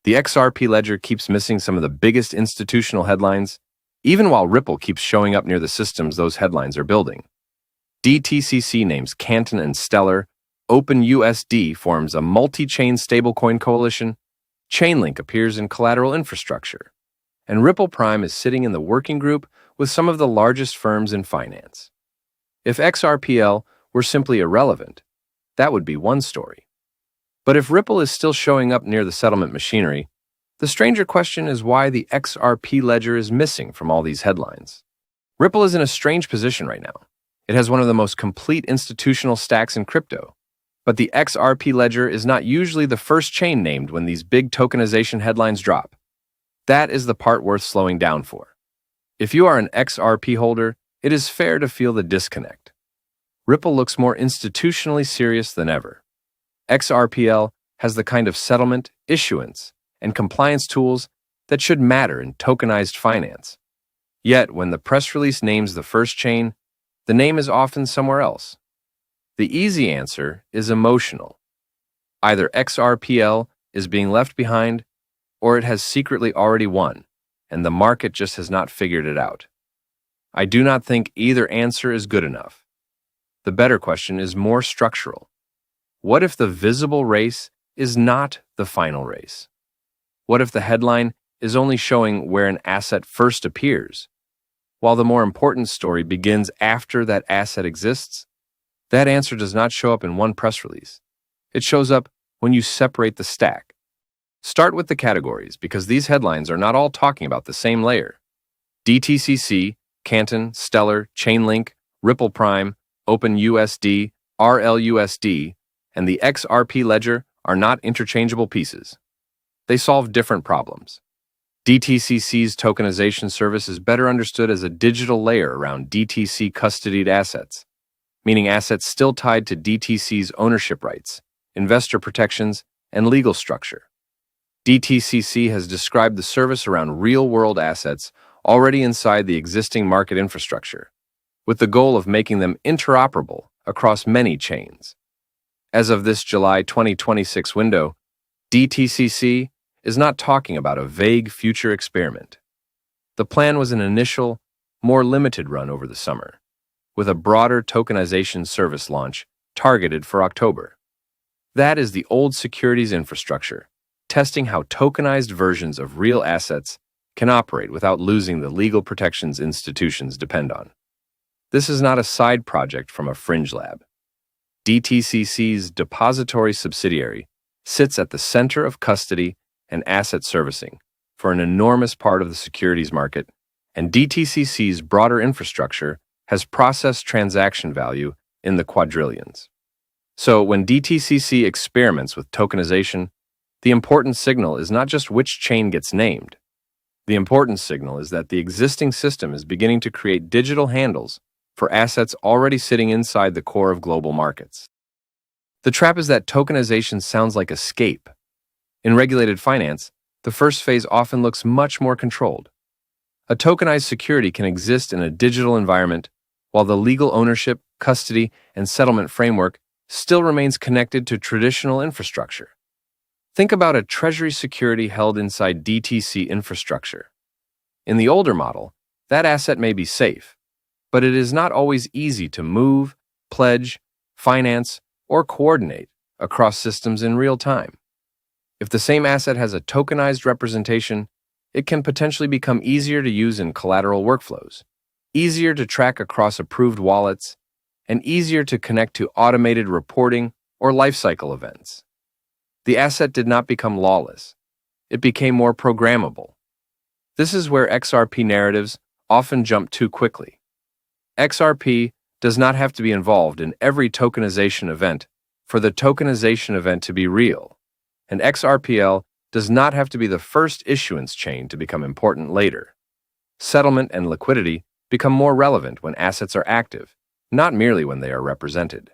The XRP Ledger keeps missing some of the biggest institutional headlines, even while Ripple keeps showing up near the systems those headlines are building. DTCC names Canton and Stellar, OpenUSD forms a multi-chain stablecoin coalition, Chainlink appears in collateral infrastructure, and Ripple Prime is sitting in the working group with some of the largest firms in finance. If XRPL were simply irrelevant, that would be one story. But if Ripple is still showing up near the settlement machinery, the stranger question is why the XRP Ledger is missing from all these headlines. Ripple is in a strange position right now. It has one of the most complete institutional stacks in crypto, but the XRP Ledger is not usually the first chain named when these big tokenization headlines drop. That is the part worth slowing down for. If you are an XRP holder, it is fair to feel the disconnect. Ripple looks more institutionally serious than ever. XRPL has the kind of settlement, issuance, and compliance tools that should matter in tokenized finance. Yet, when the press release names the first chain, the name is often somewhere else. The easy answer is emotional. Either XRPL is being left behind, or it has secretly already won, and the market just has not figured it out. I do not think either answer is good enough. The better question is more structural. What if the visible race is not the final race? What if the headline is only showing where an asset first appears, while the more important story begins after that asset exists? That answer does not show up in one press release. It shows up when you separate the stack. Start with the categories, because these headlines are not all talking about the same layer. DTCC, Canton, Stellar, Chainlink, Ripple Prime, OpenUSD, RLUSD, and the XRP Ledger are not interchangeable pieces. They solve different problems. DTCC's tokenization service is better understood as a digital layer around DTC custodied assets, meaning assets still tied to DTC's ownership rights, investor protections, and legal structure. DTCC has described the service around real-world assets already inside the existing market infrastructure, with the goal of making them interoperable across many chains. As of this July 2026 window, DTCC is not talking about a vague future experiment. The plan was an initial, more limited run over the summer, with a broader tokenization service launch targeted for October. That is the old securities infrastructure, testing how tokenized versions of real assets can operate without losing the legal protections institutions depend on. This is not a side project from a fringe lab. DTCC's depository subsidiary sits at the center of custody and asset servicing for an enormous part of the securities market, and DTCC's broader infrastructure has processed transaction value in the quadrillions. So when DTCC experiments with tokenization, the important signal is not just which chain gets named. The important signal is that the existing system is beginning to create digital handles for assets already sitting inside the core of global markets. The trap is that tokenization sounds like escape. In regulated finance, the first phase often looks much more controlled. A tokenized security can exist in a digital environment, while the legal ownership, custody, and settlement framework still remains connected to traditional infrastructure. Think about a treasury security held inside DTC infrastructure. In the older model, that asset may be safe, but it is not always easy to move, pledge, finance, or coordinate across systems in real time. If the same asset has a tokenized representation, it can potentially become easier to use in collateral workflows, easier to track across approved wallets, and easier to connect to automated reporting or lifecycle events. The asset did not become lawless. It became more programmable. This is where XRP narratives often jump too quickly. XRP does not have to be involved in every tokenization event for the tokenization event to be real, and XRPL does not have to be the first issuance chain to become important later. Settlement and liquidity become more relevant when assets are active, not merely when they are represented.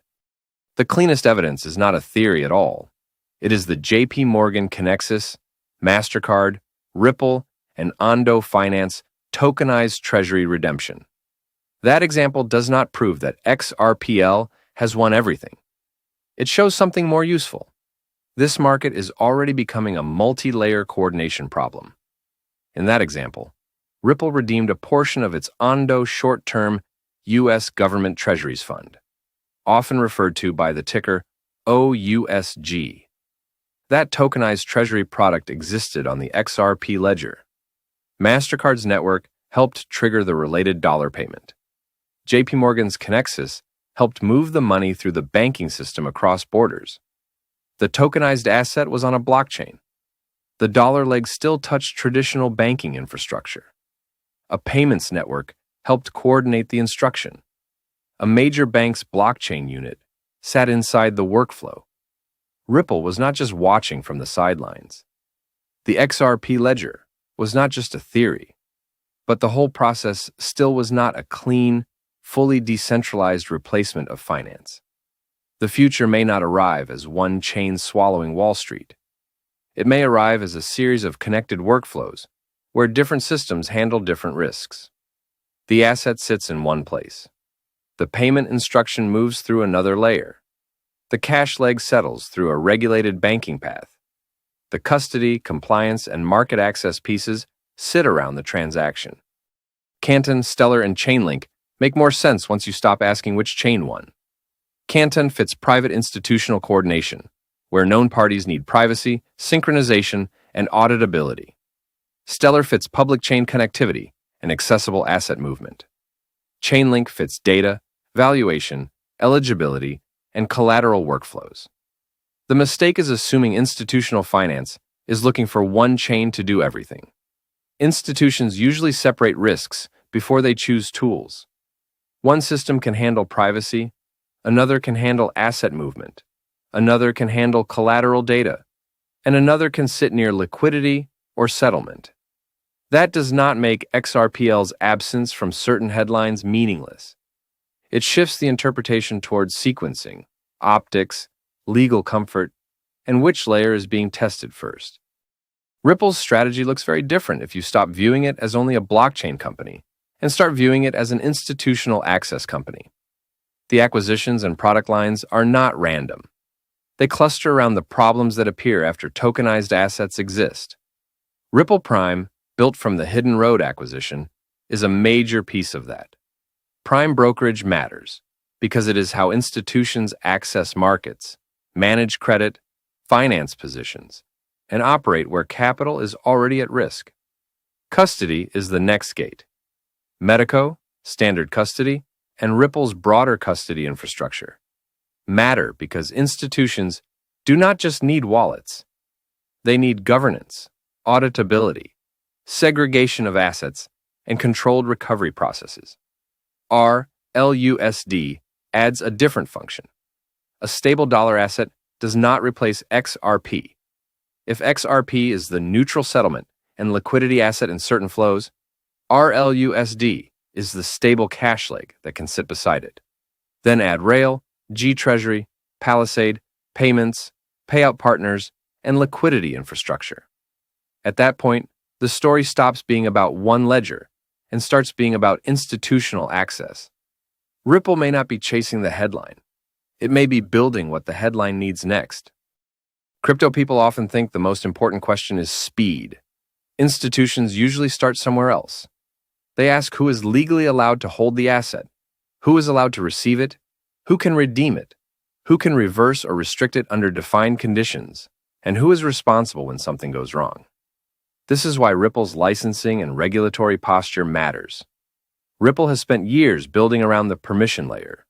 The cleanest evidence is not a theory at all. It is the JP Morgan Connexus, MasterCard, Ripple, and Ondo Finance tokenized treasury redemption. That example does not prove that XRPL has won everything. It shows something more useful. This market is already becoming a multi-layer coordination problem. In that example, Ripple redeemed a portion of its Ondo short-term U.S. government treasuries fund, often referred to by the ticker OUSG. That tokenized treasury product existed on the XRP Ledger. MasterCard's network helped trigger the related dollar payment. JP Morgan's Connexus helped move the money through the banking system across borders. The tokenized asset was on a blockchain. The dollar leg still touched traditional banking infrastructure. A payments network helped coordinate the instruction. A major bank's blockchain unit sat inside the workflow. Ripple was not just watching from the sidelines. The XRP Ledger was not just a theory, but the whole process still was not a clean, fully decentralized replacement of finance. The future may not arrive as one chain swallowing Wall Street. It may arrive as a series of connected workflows where different systems handle different risks. The asset sits in one place. The payment instruction moves through another layer. The cash leg settles through a regulated banking path. The custody, compliance, and market access pieces sit around the transaction. Canton, Stellar, and Chainlink make more sense once you stop asking which chain won. Canton fits private institutional coordination, where known parties need privacy, synchronization, and auditability. Stellar fits public chain connectivity and accessible asset movement. Chainlink fits data, valuation, eligibility, and collateral workflows. The mistake is assuming institutional finance is looking for one chain to do everything. Institutions usually separate risks before they choose tools. One system can handle privacy, another can handle asset movement, another can handle collateral data, and another can sit near liquidity or settlement. That does not make XRPL's absence from certain headlines meaningless. It shifts the interpretation towards sequencing, optics, legal comfort, and which layer is being tested first. Ripple's strategy looks very different if you stop viewing it as only a blockchain company and start viewing it as an institutional access company. The acquisitions and product lines are not random. They cluster around the problems that appear after tokenized assets exist. Ripple Prime, built from the Hidden Road acquisition, is a major piece of that. Prime brokerage matters because it is how institutions access markets, manage credit, finance positions, and operate where capital is already at risk. Custody is the next gate. Medico, standard custody, and Ripple's broader custody infrastructure matter because institutions do not just need wallets. They need governance, auditability, segregation of assets, and controlled recovery processes. RLUSD adds a different function. A stable dollar asset does not replace XRP. If XRP is the neutral settlement and liquidity asset in certain flows, RLUSD is the stable cash leg that can sit beside it. Then add Rail, G-Treasury, Palisade, payments, payout partners, and liquidity infrastructure. At that point, the story stops being about one ledger and starts being about institutional access. Ripple may not be chasing the headline. It may be building what the headline needs next. Crypto people often think the most important question is speed. Institutions usually start somewhere else. They ask who is legally allowed to hold the asset, who is allowed to receive it, who can redeem it, who can reverse or restrict it under defined conditions, and who is responsible when something goes wrong. This is why Ripple's licensing and regulatory posture matters. Ripple has spent years building around the permission layer: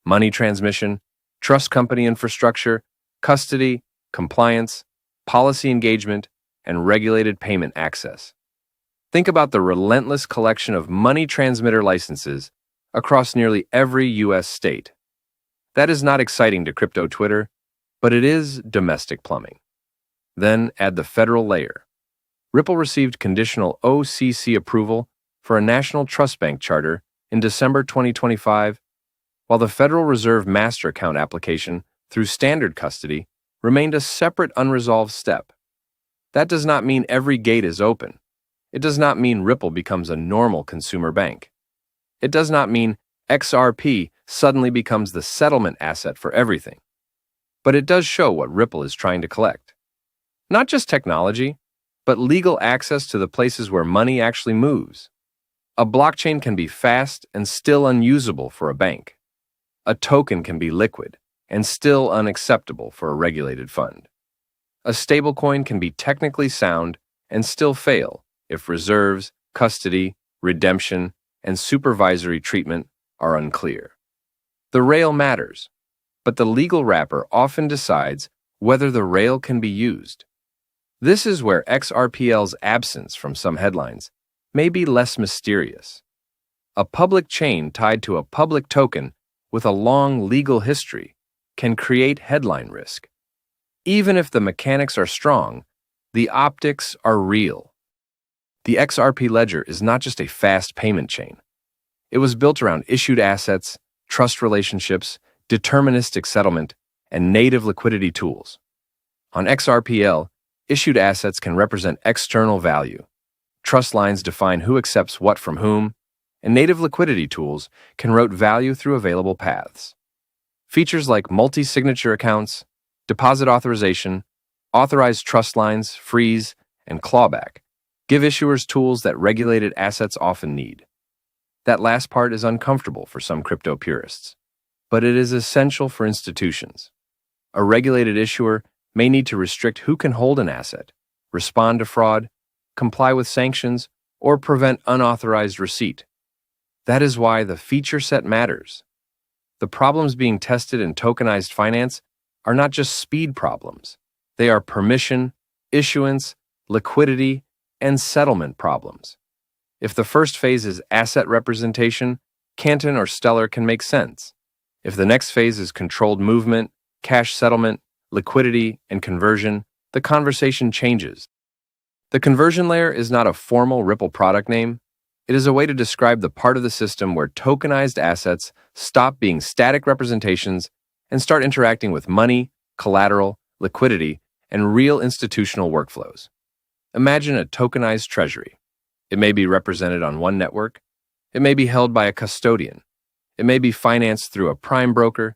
money transmission, trust company infrastructure, custody, compliance, policy engagement, and regulated payment access. Think about the relentless collection of money transmitter licenses across nearly every U.S. state. That is not exciting to crypto Twitter, but it is domestic plumbing. Then add the federal layer. Ripple received conditional OCC approval for a national trust bank charter in December 2025, while the Federal Reserve master account application through standard custody remained a separate unresolved step. That does not mean every gate is open. It does not mean Ripple becomes a normal consumer bank. It does not mean XRP suddenly becomes the settlement asset for everything. but it does show what Ripple is trying to collect. Not just technology, but legal access to the places where money actually moves. A blockchain can be fast and still unusable for a bank. A token can be liquid and still unacceptable for a regulated fund. A stablecoin can be technically sound and still fail if reserves, custody, redemption, and supervisory treatment are unclear. The rail matters, but the legal wrapper often decides whether the rail can be used. This is where XRPL's absence from some headlines may be less mysterious. A public chain tied to a public token with a long legal history can create headline risk. Even if the mechanics are strong, the optics are real. The XRP Ledger is not just a fast payment chain. It was built around issued assets, trust relationships, deterministic settlement, and native liquidity tools. On XRPL, issued assets can represent external value. Trust lines define who accepts what from whom, and native liquidity tools can route value through available paths. Features like multi-signature accounts, deposit authorization, authorized trust lines, freeze, and clawback give issuers tools that regulated assets often need. That last part is uncomfortable for some crypto purists, but it is essential for institutions. A regulated issuer may need to restrict who can hold an asset, respond to fraud, comply with sanctions, or prevent unauthorized receipt. That is why the feature set matters. The problems being tested in tokenized finance are not just speed problems. They are permission, issuance, liquidity, and settlement problems. If the first phase is asset representation, Canton or Stellar can make sense. If the next phase is controlled movement, cash settlement, liquidity, and conversion, the conversation changes. The conversion layer is not a formal Ripple product name. It is a way to describe the part of the system where tokenized assets stop being static representations and start interacting with money, collateral, liquidity, and real institutional workflows. Imagine a tokenized treasury. It may be represented on one network. It may be held by a custodian. It may be financed through a prime broker.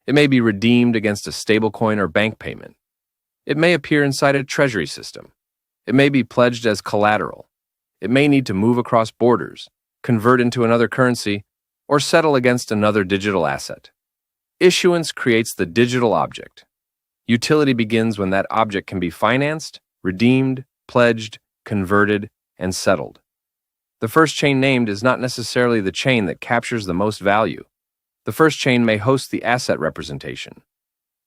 It may be redeemed against a stablecoin or bank payment. It may appear inside a treasury system. It may be pledged as collateral. It may need to move across borders, convert into another currency, or settle against another digital asset. Issuance creates the digital object. Utility begins when that object can be financed, redeemed, pledged, converted, and settled. The first chain named is not necessarily the chain that captures the most value. The first chain may host the asset representation.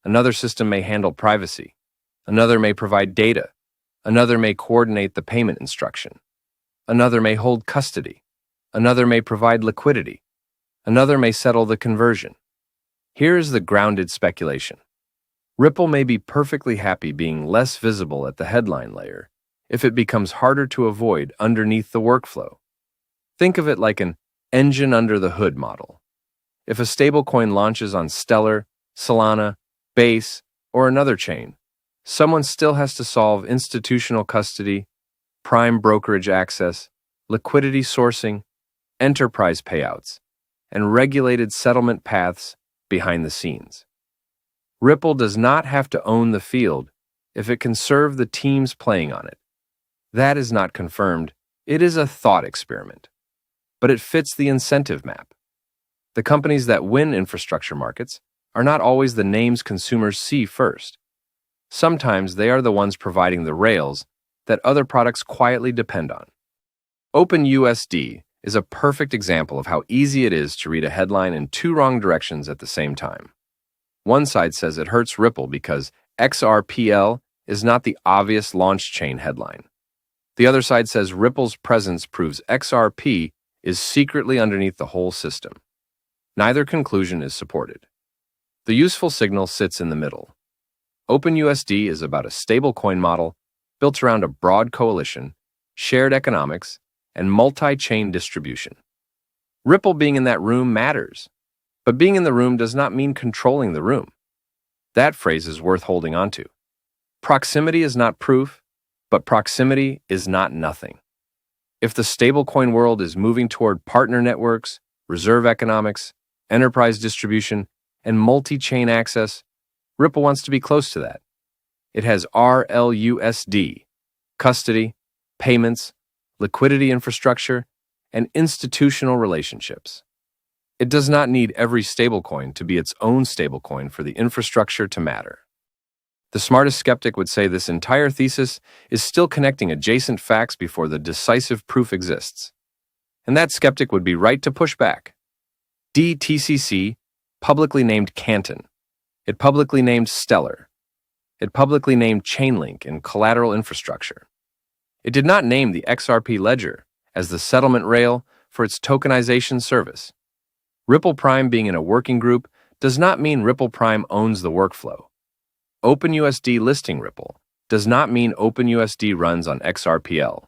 Another system may handle privacy. Another may provide data. Another may coordinate the payment instruction. Another may hold custody. Another may provide liquidity. Another may settle the conversion. Here is the grounded speculation. Ripple may be perfectly happy being less visible at the headline layer if it becomes harder to avoid underneath the workflow. Think of it like an engine under the hood model. If a stablecoin launches on Stellar, Solana, Base, or another chain, someone still has to solve institutional custody, prime brokerage access, liquidity sourcing, enterprise payouts, and regulated settlement paths behind the scenes. Ripple does not have to own the field if it can serve the teams playing on it. That is not confirmed. It is a thought experiment. But it fits the incentive map. The companies that win infrastructure markets are not always the names consumers see first. Sometimes they are the ones providing the rails that other products quietly depend on. OpenUSD is a perfect example of how easy it is to read a headline in two wrong directions at the same time. One side says it hurts Ripple because XRPL is not the obvious launch chain headline. The other side says Ripple's presence proves XRP is secretly underneath the whole system. Neither conclusion is supported. The useful signal sits in the middle. OpenUSD is about a stablecoin model built around a broad coalition, shared economics, and multi-chain distribution. Ripple being in that room matters, but being in the room does not mean controlling the room. That phrase is worth holding onto. Proximity is not proof, but proximity is not nothing. If the stablecoin world is moving toward partner networks, reserve economics, enterprise distribution, and multi-chain access, Ripple wants to be close to that. It has RLUSD, custody, payments, liquidity infrastructure, and institutional relationships. It does not need every stablecoin to be its own stablecoin for the infrastructure to matter. The smartest skeptic would say this entire thesis is still connecting adjacent facts before the decisive proof exists. And that skeptic would be right to push back. DTCC publicly named Canton. It publicly named Stellar. It publicly named Chainlink and collateral infrastructure. It did not name the XRP Ledger as the settlement rail for its tokenization service. Ripple Prime being in a working group does not mean Ripple Prime owns the workflow. OpenUSD listing Ripple does not mean OpenUSD runs on XRPL.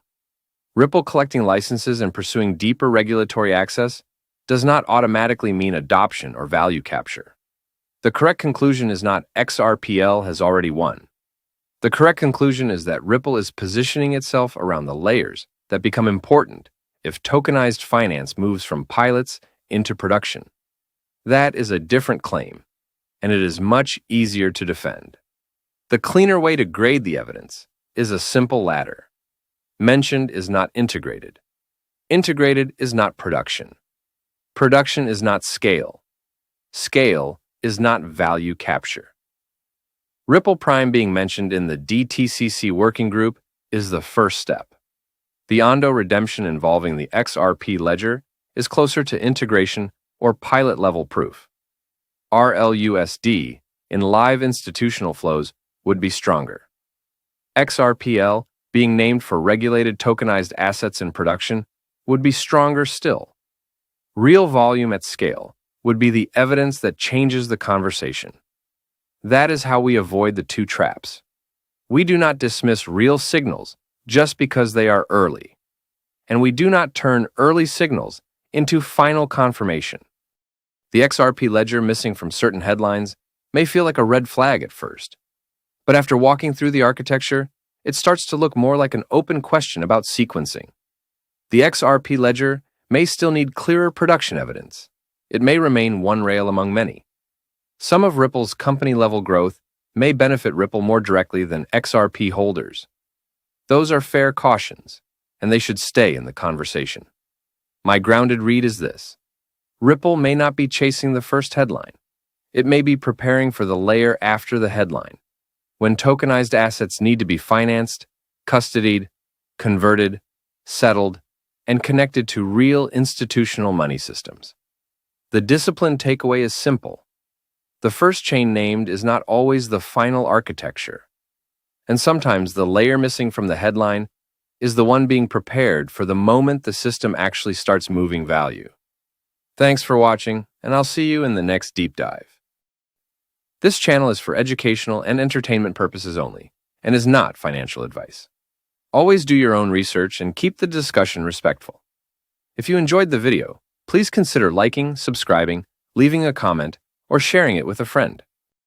Ripple collecting licenses and pursuing deeper regulatory access does not automatically mean adoption or value capture. The correct conclusion is not XRPL has already won. The correct conclusion is that Ripple is positioning itself around the layers that become important if tokenized finance moves from pilots into production. That is a different claim, and it is much easier to defend. The cleaner way to grade the evidence is a simple ladder. Mentioned is not integrated. Integrated is not production. Production is not scale. Scale is not value capture. Ripple Prime being mentioned in the DTCC working group is the first step. The Ondo redemption involving the XRP Ledger is closer to integration or pilot-level proof. RLUSD in live institutional flows would be stronger. XRPL, being named for regulated tokenized assets in production, would be stronger still. Real volume at scale would be the evidence that changes the conversation. That is how we avoid the two traps. We do not dismiss real signals just because they are early, and we do not turn early signals into final confirmation. The XRP Ledger missing from certain headlines may feel like a red flag at first, but after walking through the architecture, it starts to look more like an open question about sequencing. The XRP Ledger may still need clearer production evidence. It may remain one rail among many. Some of Ripple's company-level growth may benefit Ripple more directly than XRP holders. Those are fair cautions, and they should stay in the conversation. My grounded read is this. Ripple may not be chasing the first headline. It may be preparing for the layer after the headline, when tokenized assets need to be financed, custodied, converted, settled, and connected to real institutional money systems. The disciplined takeaway is simple. The first chain named is not always the final architecture, and sometimes the layer missing from the headline is the one being prepared for the moment the system actually starts moving value. Thanks for watching, and I'll see you in the next deep dive. This channel is for educational and entertainment purposes only, and is not financial advice. Always do your own research and keep the discussion respectful. If you enjoyed the video, please consider liking, subscribing, leaving a comment, or sharing it with a friend.